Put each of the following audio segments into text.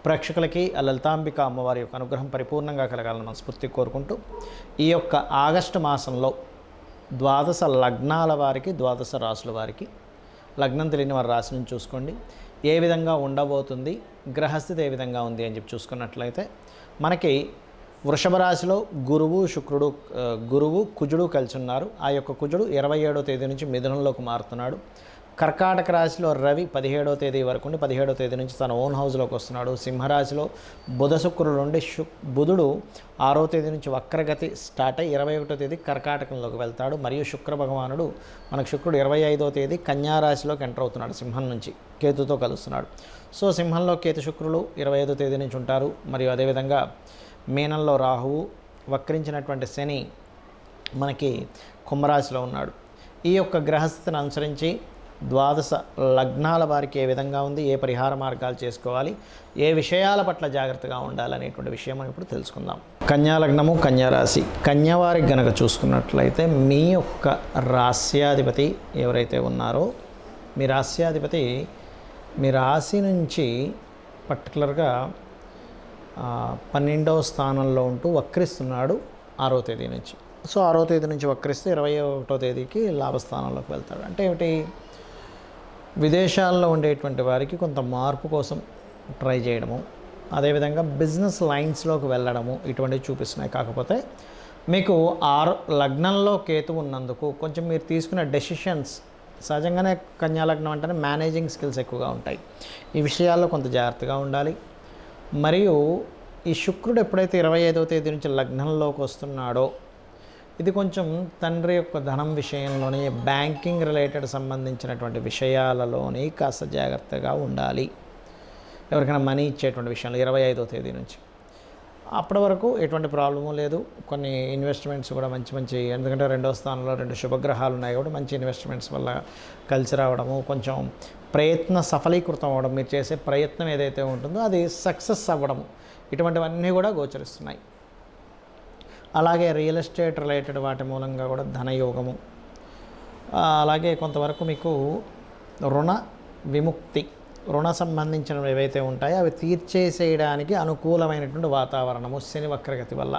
ప్రేక్షకులకి ఆ లలితాంబిక అమ్మవారి యొక్క అనుగ్రహం పరిపూర్ణంగా కలగాలని మనస్ఫూర్తిగా కోరుకుంటూ, ఈ యొక్క ఆగస్టు మాసంలో ద్వాదశ లగ్నాల వారికి, ద్వాదశ రాసుల వారికి, లగ్నం తెలియని వారి రాశి నుంచి చూసుకోండి ఏ విధంగా ఉండబోతుంది, గ్రహస్థితి ఏ విధంగా ఉంది అని చెప్పి చూసుకున్నట్లయితే మనకి వృషభ రాశిలో గురువు కుజుడు కలిసి ఉన్నారు. ఆ యొక్క కుజుడు 27వ తేదీ నుంచి మిథునంలోకి మారుతున్నాడు. కర్కాటక రాశిలో రవి 17వ తేదీ వరకు ఉండి 17వ తేదీ నుంచి తన ఓన్ హౌస్లోకి వస్తున్నాడు. సింహరాశిలో బుధ శుక్రుడు ఉండి బుధుడు 6వ తేదీ నుంచి వక్రగతి స్టార్ట్ అయ్యి 21వ తేదీ కర్కాటకంలోకి వెళ్తాడు. మరియు శుక్ర భగవానుడు శుక్రుడు 25వ తేదీ కన్యారాశిలోకి ఎంటర్ అవుతున్నాడు. సింహం నుంచి కేతుతో కలుస్తున్నాడు. సో సింహంలో కేతు శుక్రులు 25వ తేదీ నుంచి ఉంటారు. మరియు అదేవిధంగా మీనంలో రాహువు, వక్రించినటువంటి శని మనకి కుంభరాశిలో ఉన్నాడు. ఈ యొక్క గ్రహస్థితిని అనుసరించి ద్వాదశ లగ్నాల వారికి ఏ విధంగా ఉంది, ఏ పరిహార మార్గాలు చేసుకోవాలి, ఏ విషయాల పట్ల జాగ్రత్తగా ఉండాలనేటువంటి విషయం మనం ఇప్పుడు తెలుసుకుందాం. కన్యా లగ్నము, కన్యారాశి. కన్యావారికి గనక చూసుకున్నట్లయితే మీ యొక్క రాస్యాధిపతి ఎవరైతే ఉన్నారో, మీ రాస్యాధిపతి మీ రాశి నుంచి పర్టికులర్గా 12వ స్థానంలో ఉంటూ వక్రిస్తున్నాడు 6వ తేదీ నుంచి. సో 6వ తేదీ నుంచి వక్రిస్తే 21వ తేదీకి లాభస్థానంలోకి వెళ్తాడు. అంటే ఏమిటి, విదేశాల్లో ఉండేటువంటి వారికి కొంత మార్పు కోసం ట్రై చేయడము, అదేవిధంగా బిజినెస్ లైన్స్లోకి వెళ్ళడము ఇటువంటివి చూపిస్తున్నాయి. కాకపోతే మీకు లగ్నంలో కేతు ఉన్నందుకు కొంచెం మీరు తీసుకునే డెసిషన్స్ సహజంగానే కన్యా లగ్నం అంటేనే మేనేజింగ్ స్కిల్స్ ఎక్కువగా ఉంటాయి. ఈ విషయాల్లో కొంత జాగ్రత్తగా ఉండాలి. మరియు ఈ శుక్రుడు ఎప్పుడైతే 25వ తేదీ నుంచి లగ్నంలోకి వస్తున్నాడో, ఇది కొంచెం తండ్రి యొక్క ధనం విషయంలోని, బ్యాంకింగ్ రిలేటెడ్ సంబంధించినటువంటి విషయాలలోని కాస్త జాగ్రత్తగా ఉండాలి. ఎవరికైనా మనీ ఇచ్చేటువంటి విషయంలో 25వ తేదీ నుంచి అప్పటి వరకు ఎటువంటి ప్రాబ్లము లేదు. కొన్ని ఇన్వెస్ట్మెంట్స్ కూడా మంచి ఎందుకంటే 2వ స్థానంలో 2 శుభగ్రహాలు ఉన్నాయి కాబట్టి మంచి ఇన్వెస్ట్మెంట్స్ వల్ల కలిసి రావడము, కొంచెం ప్రయత్న సఫలీకృతం అవ్వడం, మీరు చేసే ప్రయత్నం ఏదైతే ఉంటుందో అది సక్సెస్ అవ్వడం, ఇటువంటివన్నీ కూడా గోచరిస్తున్నాయి. అలాగే రియల్ ఎస్టేట్ రిలేటెడ్ వాటి మూలంగా కూడా ధనయోగము, అలాగే కొంతవరకు మీకు రుణ విముక్తి, రుణ సంబంధించినవి ఏవైతే ఉంటాయో అవి తీర్చేసేయడానికి అనుకూలమైనటువంటి వాతావరణము శని వక్రగతి వల్ల.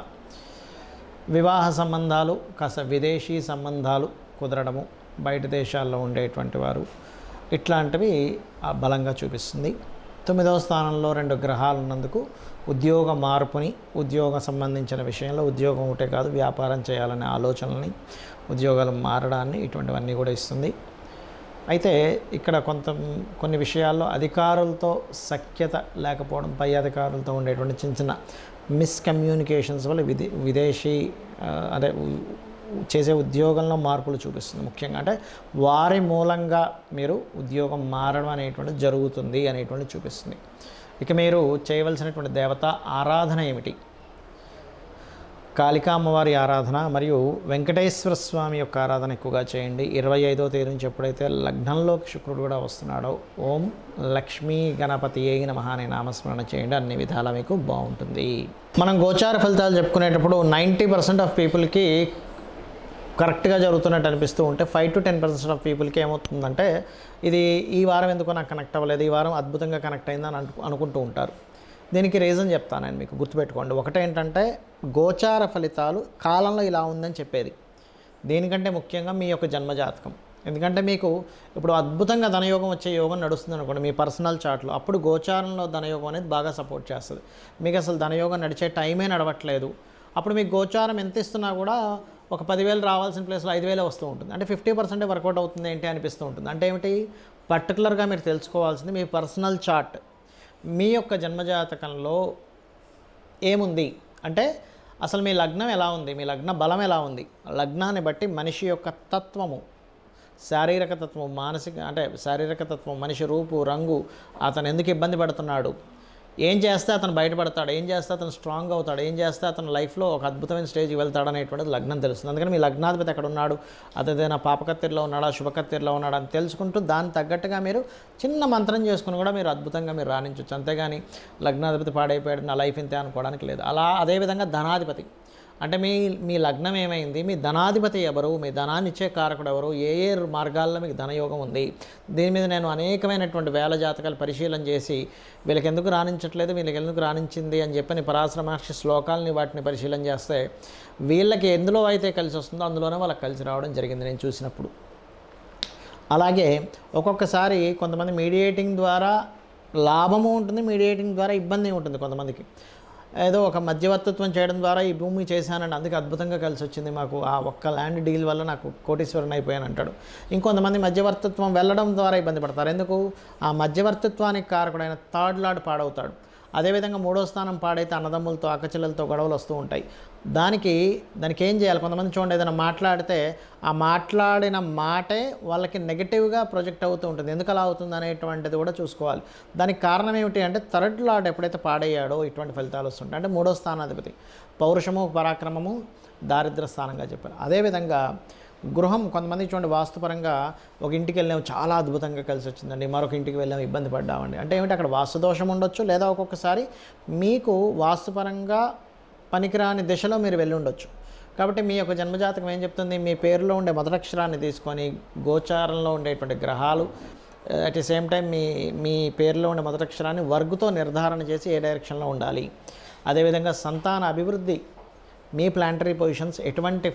వివాహ సంబంధాలు, కాస్త విదేశీ సంబంధాలు కుదరడము, బయట దేశాల్లో ఉండేటువంటి వారు, ఇట్లాంటివి బలంగా చూపిస్తుంది. 9వ స్థానంలో 2 గ్రహాలు ఉన్నందుకు ఉద్యోగ మార్పుని, ఉద్యోగ సంబంధించిన విషయంలో ఉద్యోగం ఒకటే కాదు వ్యాపారం చేయాలనే ఆలోచనల్ని, ఉద్యోగాలు మారడాన్ని, ఇటువంటివన్నీ కూడా ఇస్తుంది. అయితే ఇక్కడ కొన్ని విషయాల్లో అధికారులతో సఖ్యత లేకపోవడం, పై అధికారులతో ఉండేటువంటి చిన్న మిస్కమ్యూనికేషన్స్ వల్ల విదేశీ చేసే ఉద్యోగంలో మార్పులు చూపిస్తుంది. ముఖ్యంగా అంటే వారి మూలంగా మీరు ఉద్యోగం మారడం అనేటువంటిది జరుగుతుంది అనేటువంటి చూపిస్తుంది. ఇక మీరు చేయవలసినటువంటి దేవత ఆరాధన ఏమిటి, కాళికా అమ్మవారి ఆరాధన మరియు వెంకటేశ్వర స్వామి యొక్క ఆరాధన ఎక్కువగా చేయండి. 25వ తేదీ నుంచి ఎప్పుడైతే లగ్నంలోకి శుక్రుడు కూడా వస్తున్నాడో, ఓం లక్ష్మీ గణపతియే నమః అనే నామస్మరణ చేయండి. అన్ని విధాలా మీకు బాగుంటుంది. మనం గోచార ఫలితాలు చెప్పుకునేటప్పుడు 90% ఆఫ్ పీపుల్కి కరెక్ట్గా జరుగుతున్నట్టు అనిపిస్తూ ఉంటే 5 to 10% ఆఫ్ పీపుల్కి ఏమవుతుందంటే ఇది ఈ వారం ఎందుకో నాకు కనెక్ట్ అవ్వలేదు, ఈ వారం అద్భుతంగా కనెక్ట్ అయిందని అనుకుంటూ ఉంటారు. దీనికి రీజన్ చెప్తాను నేను మీకు, గుర్తుపెట్టుకోండి. ఒకటేంటంటే గోచార ఫలితాలు కాలంలో ఇలా ఉందని చెప్పేది, దీనికంటే ముఖ్యంగా మీ యొక్క జన్మజాతకం. ఎందుకంటే మీకు ఇప్పుడు అద్భుతంగా ధనయోగం వచ్చే యోగం నడుస్తుంది అనుకోండి మీ పర్సనల్ చార్ట్లో, అప్పుడు గోచారంలో ధనయోగం అనేది బాగా సపోర్ట్ చేస్తుంది. మీకు అసలు ధనయోగం నడిచే టైమే నడవట్లేదు, అప్పుడు మీకు గోచారం ఎంత ఇస్తున్నా కూడా ఒక 10,000 రావాల్సిన ప్లేస్లో 5,000 వస్తూ ఉంటుంది. అంటే 50% వర్కౌట్ అవుతుంది ఏంటి అనిపిస్తూ ఉంటుంది. అంటే ఏమిటి, పర్టికులర్గా మీరు తెలుసుకోవాల్సింది మీ పర్సనల్ చార్ట్, మీ యొక్క జన్మజాతకంలో ఏముంది అంటే అసలు మీ లగ్నం ఎలా ఉంది, మీ లగ్న బలం ఎలా ఉంది. లగ్నాన్ని బట్టి మనిషి యొక్క తత్వము, శారీరక తత్వం, శారీరక తత్వం, మనిషి రూపు రంగు, అతను ఎందుకు ఇబ్బంది పడుతున్నాడు, ఏం చేస్తే అతను బయటపడతాడు, ఏం చేస్తే అతను స్ట్రాంగ్ అవుతాడు, ఏం చేస్తే అతను లైఫ్లో ఒక అద్భుతమైన స్టేజ్కి వెళ్తాడు అనేటువంటిది లగ్నం తెలుస్తుంది. అందుకని మీ లగ్నాధిపతి ఎక్కడ ఉన్నాడు, అదేదైనా పాపకత్తిరిలో ఉన్నాడా శుభకత్తిరిలో ఉన్నాడా అని తెలుసుకుంటూ దానికి తగ్గట్టుగా మీరు చిన్న మంత్రం చేసుకుని కూడా మీరు అద్భుతంగా మీరు రాణించవచ్చు. అంతేగాని లగ్నాధిపతి పాడైపోయాడు నా లైఫ్ ఇంతే అనుకోవడానికి లేదు. అదేవిధంగా ధనాధిపతి, అంటే మీ లగ్నం ఏమైంది, మీ ధనాధిపతి ఎవరు, మీ ధనాన్ని ఇచ్చే కారకుడు ఎవరు, ఏ ఏ మార్గాల్లో మీకు ధనయోగం ఉంది. దీని మీద నేను అనేకమైనటువంటి వేల జాతకాలు పరిశీలన చేసి వీళ్ళకి ఎందుకు రాణించట్లేదు, వీళ్ళకి ఎందుకు రాణించింది అని చెప్పని పరాశర మహర్షి శ్లోకాలని వాటిని పరిశీలన చేస్తే వీళ్ళకి ఎందులో అయితే కలిసి వస్తుందో అందులోనే వాళ్ళకి కలిసి రావడం జరిగింది నేను చూసినప్పుడు. అలాగే ఒక్కొక్కసారి కొంతమంది మీడియేటింగ్ ద్వారా లాభము ఉంటుంది, మీడియేటింగ్ ద్వారా ఇబ్బంది ఉంటుంది. కొంతమందికి ఏదో ఒక మధ్యవర్తిత్వం చేయడం ద్వారా ఈ భూమి చేశానండి, అందుకే అద్భుతంగా కలిసి వచ్చింది మాకు, ఆ ఒక్క ల్యాండ్ డీల్ వల్ల నాకు కోటీశ్వరుని అయిపోయాను అంటాడు. ఇంకొంతమంది మధ్యవర్తిత్వం వెళ్ళడం ద్వారా ఇబ్బంది పడతారు. ఎందుకు? ఆ మధ్యవర్తిత్వానికి కారకుడైన థర్డ్ లార్డ్ పాడవుతాడు. అదేవిధంగా మూడో స్థానం పాడైతే అన్నదమ్ములతో అక్కచెల్లెలతో గొడవలు వస్తూ ఉంటాయి. దానికి ఏం చేయాలి? కొంతమంది చూడండి, ఏదైనా మాట్లాడితే ఆ మాట్లాడిన మాటే వాళ్ళకి నెగిటివ్గా ప్రొజెక్ట్ అవుతూ ఉంటుంది. ఎందుకు అలా అవుతుంది అనేటువంటిది కూడా చూసుకోవాలి. దానికి కారణం ఏమిటి అంటే థర్డ్ లార్డ్ ఎప్పుడైతే పాడయ్యాడో ఇటువంటి ఫలితాలు వస్తుంటాయి. అంటే మూడో స్థానాధిపతి పౌరుషము పరాక్రమము దారిద్ర స్థానంగా చెప్పారు. అదేవిధంగా గృహం, కొంతమంది చూడండి వాస్తుపరంగా ఒక ఇంటికి వెళ్ళాము చాలా అద్భుతంగా కలిసి వచ్చిందండి, మరొక ఇంటికి వెళ్ళాము ఇబ్బంది పడ్డామండి. అంటే ఏమిటి? అక్కడ వాస్తు దోషం ఉండొచ్చు, లేదా ఒక్కొక్కసారి మీకు వాస్తుపరంగా పనికిరాని దిశలో మీరు వెళ్ళి ఉండొచ్చు. కాబట్టి మీ యొక్క జన్మజాతకం ఏం చెప్తుంది? మీ పేరులో ఉండే మొదటక్షరాన్ని తీసుకొని గోచారంలో ఉండేటువంటి గ్రహాలు అట్ ది సేమ్ టైం మీ పేరులో ఉండే మొదటక్షరాన్ని వర్గుతో నిర్ధారణ చేసి ఏ డైరెక్షన్లో ఉండాలి. అదేవిధంగా సంతాన అభివృద్ధి, మీ ప్లాంటరీ పొజిషన్స్ ఎటువంటి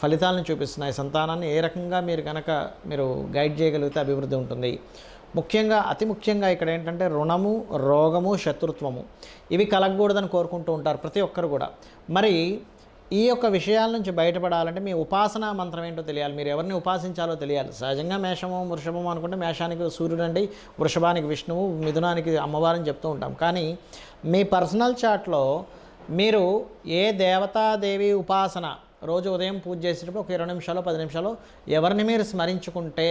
ఫలితాలను చూపిస్తున్నాయి, సంతానాన్ని ఏ రకంగా మీరు గైడ్ చేయగలిగితే అభివృద్ధి ఉంటుంది. ముఖ్యంగా అతి ముఖ్యంగా ఇక్కడ ఏంటంటే రుణము, రోగము, శత్రుత్వము ఇవి కలగకూడదని కోరుకుంటూ ఉంటారు ప్రతి ఒక్కరు కూడా. మరి ఈ యొక్క విషయాల నుంచి బయటపడాలంటే మీ ఉపాసనా మంత్రం ఏంటో తెలియాలి, మీరు ఎవరిని ఉపాసించాలో తెలియాలి. సహజంగా మేషము వృషభము అనుకుంటే మేషానికి సూర్యుడు అండి, వృషభానికి విష్ణువు, మిథునానికి అమ్మవారిని చెప్తూ ఉంటాం. కానీ మీ పర్సనల్ చార్ట్లో మీరు ఏ దేవతాదేవి ఉపాసన రోజు ఉదయం పూజ చేసేటప్పుడు ఒక 20 నిమిషాలు 10 నిమిషాలు ఎవరిని మీరు స్మరించుకుంటే,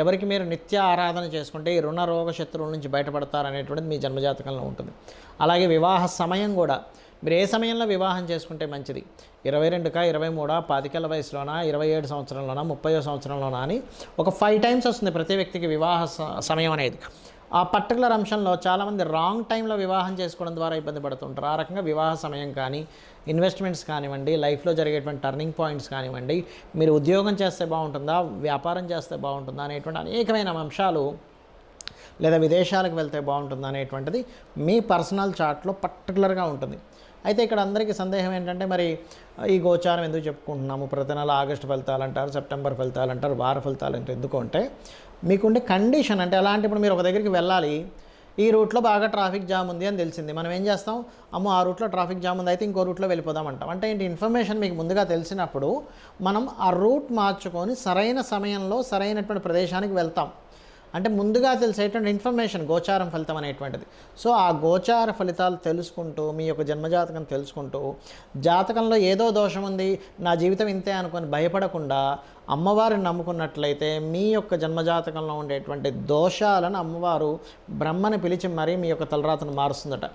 ఎవరికి మీరు నిత్య ఆరాధన చేసుకుంటే ఈ రుణ రోగ శత్రువుల నుంచి బయటపడతారనేటువంటిది మీ జన్మజాతకంలో ఉంటుంది. అలాగే వివాహ సమయం కూడా మీరు ఏ సమయంలో వివాహం చేసుకుంటే మంచిది, 22కా 23 25 వయసులోనా, 27 సంవత్సరంలోనా, 30వ సంవత్సరంలోనా అని ఒక 5 టైమ్స్ వస్తుంది ప్రతి వ్యక్తికి వివాహ సమయం అనేది. ఆ పర్టికులర్ అంశంలో చాలామంది రాంగ్ టైంలో వివాహం చేసుకోవడం ద్వారా ఇబ్బంది పడుతుంటారు. ఆ రకంగా వివాహ సమయం కానీ, ఇన్వెస్ట్మెంట్స్ కానివ్వండి, లైఫ్లో జరిగేటువంటి టర్నింగ్ పాయింట్స్ కానివ్వండి, మీరు ఉద్యోగం చేస్తే బాగుంటుందా, వ్యాపారం చేస్తే బాగుంటుందా అనేటువంటి అనేకమైన అంశాలు, లేదా విదేశాలకు వెళ్తే బాగుంటుందా అనేటువంటిది మీ పర్సనల్ చార్ట్లో పర్టికులర్గా ఉంటుంది. అయితే ఇక్కడ అందరికీ సందేహం ఏంటంటే మరి ఈ గోచారం ఎందుకు చెప్పుకుంటున్నాము, ప్రతి నెల ఆగస్టు ఫలితాలు అంటారు, సెప్టెంబర్ ఫలితాలు అంటారు, వార ఫలితాలు అంటే ఎందుకు అంటే మీకుండే కండిషన్. అంటే అలాంటి ఇప్పుడు మీరు ఒక దగ్గరికి వెళ్ళాలి, ఈ రూట్లో బాగా ట్రాఫిక్ జామ్ ఉంది అని తెలిసింది, మనం ఏం చేస్తాం? అమ్మో ఆ రూట్లో ట్రాఫిక్ జామ్ ఉంది, అయితే ఇంకో రూట్లో వెళ్ళిపోదాం అంటాం. అంటే ఏంటి? ఇన్ఫర్మేషన్ మీకు ముందుగా తెలిసినప్పుడు మనం ఆ రూట్ మార్చుకొని సరైన సమయంలో సరైనటువంటి ప్రదేశానికి వెళ్తాం. అంటే ముందుగా తెలిసేటువంటి ఇన్ఫర్మేషన్ గోచారం ఫలితం అనేటువంటిది. సో ఆ గోచార ఫలితాలు తెలుసుకుంటూ, మీ యొక్క జన్మజాతకం తెలుసుకుంటూ, జాతకంలో ఏదో దోషం ఉంది, నా జీవితం ఇంతే అనుకొని భయపడకుండా అమ్మవారిని నమ్ముకున్నట్లయితే మీ యొక్క జన్మజాతకంలో ఉండేటువంటి దోషాలను అమ్మవారు బ్రహ్మని పిలిచి మరీ మీ యొక్క తలరాతను మారుస్తుందట.